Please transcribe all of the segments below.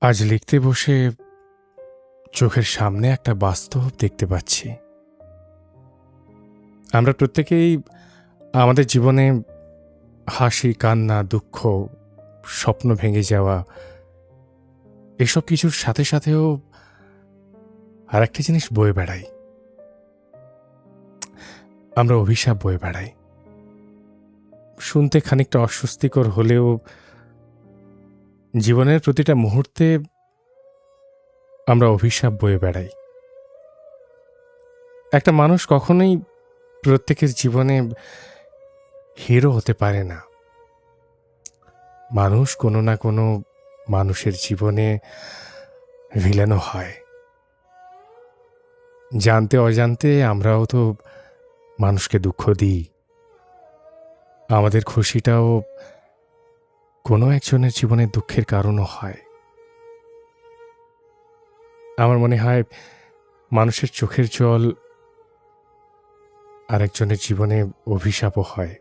আজ লিখতে বসে চোখের সামনে একটা বাস্তব দেখতে পাচ্ছি। আমরা প্রত্যেকেই আমাদের জীবনে হাসি, কান্না, দুঃখ, স্বপ্ন ভেঙে যাওয়া এসব কিছুর সাথে সাথেও আরেকটা জিনিস বয়ে বেড়াই। আমরা অভিশাপ বয়ে বেড়াই। শুনতে খানিকটা অস্বস্তিকর হলেও জীবনের প্রতিটা মুহূর্তে আমরা অভিশাপ বয়ে বেড়াই। একটা মানুষ কখনোই প্রত্যেকের জীবনে হিরো হতে পারে না। মানুষ কোনো না কোনো মানুষের জীবনে ভিলেনও হয়। জানতে অজান্তে আমরাও তো মানুষকে দুঃখ দিই। আমাদের খুশিটাও কোনো একজনের জীবনে দুঃখের কারণও হয়। আমার মনে হয় মানুষের চোখের জল আরেকজনের জীবনে অভিশাপও হয়।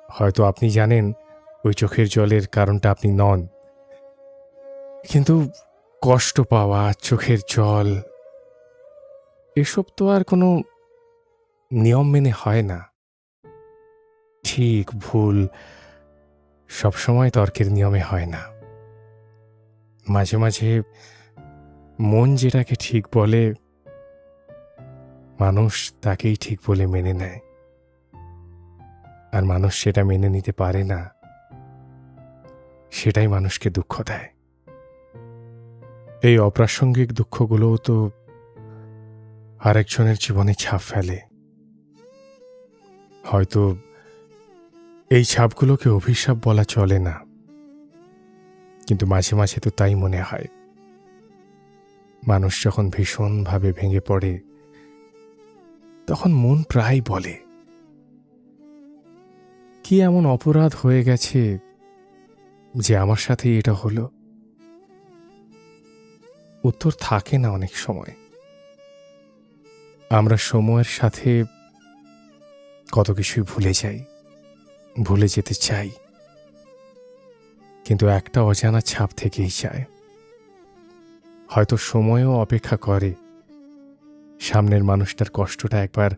হয়তো আপনি জানেন ওই চোখের জলের কারণটা আপনি নন, কিন্তু কষ্ট পাওয়া, চোখের জল এসব তো আর কোনো নিয়ম মেনে হয় না। ঠিক ভুল সবসময় তর্কের নিয়মে হয় না। মাঝে মাঝে মন যেটাকে ঠিক বলে মানুষ তাকেই ঠিক বলে মেনে নেয়, আর মানুষ সেটা মেনে নিতে পারে না, সেটাই মানুষকে দুঃখ দেয়। এই অপ্রাসঙ্গিক দুঃখগুলোও তো আরেকজনের জীবনে ছাপ ফেলে। হয়তো এই ছাপগুলোকে অভিশাপ বলা চলে না, কিন্তু মাঝে মাঝে তো তাই মনে হয়। মানুষ যখন ভীষণভাবে ভেঙে পড়ে তখন মন প্রায় বলে, কি এমন অপরাধ হয়ে গেছে যে আমার সাথে এটা হলো? উত্তর থাকে না অনেক সময়। আমরা সময়ের সাথে কত কিছুই ভুলে যাই, ভুলে যেতে চাই, কিন্তু একটা অজানা ছাপ থেকেই যায়। হয়তো সময়ও অপেক্ষা করে সামনের মানুষটার কষ্টটা একবার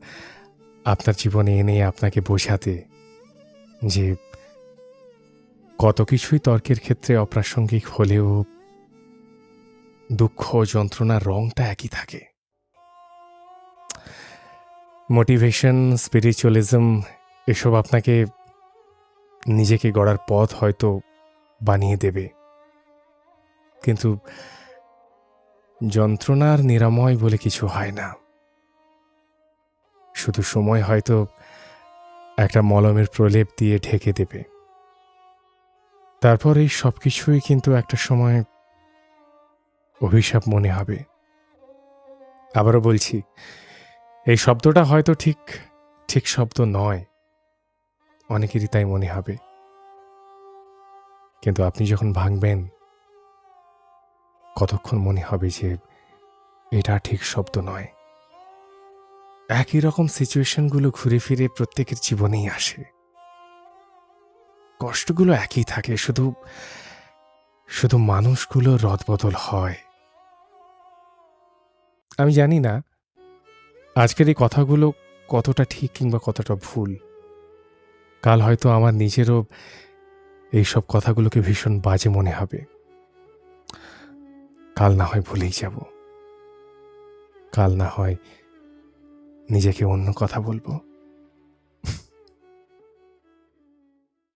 আপনার জীবনে এনে আপনাকে বোঝাতে যে কত কিছুই তর্কের ক্ষেত্রে অপ্রাসঙ্গিক হলেও দুঃখ যন্ত্রণার রংটা একই থাকে। মোটিভেশন, স্পিরিচুয়ালিজম এসব আপনাকে নিজেকে গড়ার পথ হয়তো বানিয়ে দেবে, কিন্তু যন্ত্রণার নিরাময় বলে কিছু হয় না। শুধু সময় হয়তো একটা মলমের প্রলেপ দিয়ে ঢেকে দেবে। তারপর এই সব কিছুই কিন্তু একটা সময় অভিশাপ মনে হবে। আবারও বলছি, এই শব্দটা হয়তো ঠিক ঠিক শব্দ নয়, অনেকেরই তাই মনে হবে, কিন্তু আপনি যখন ভাঙবেন কতক্ষণ মনে হবে যে এটা ঠিক শব্দ নয়। একই রকম সিচুয়েশনগুলো ঘুরে ফিরে প্রত্যেকের জীবনেই আসে। কষ্টগুলো একই থাকে, শুধু শুধু মানুষগুলো রদবদল হয়। আমি জানি না আজকের এই কথাগুলো কতটা ঠিক কিংবা কতটা ভুল। কাল হয়তো আমার নিজেরও এইসব কথাগুলোকে ভীষণ বাজে মনে হবে। কাল না হয় ভুলেই যাব, কাল না হয় নিজেকে অন্য কথা বলবো।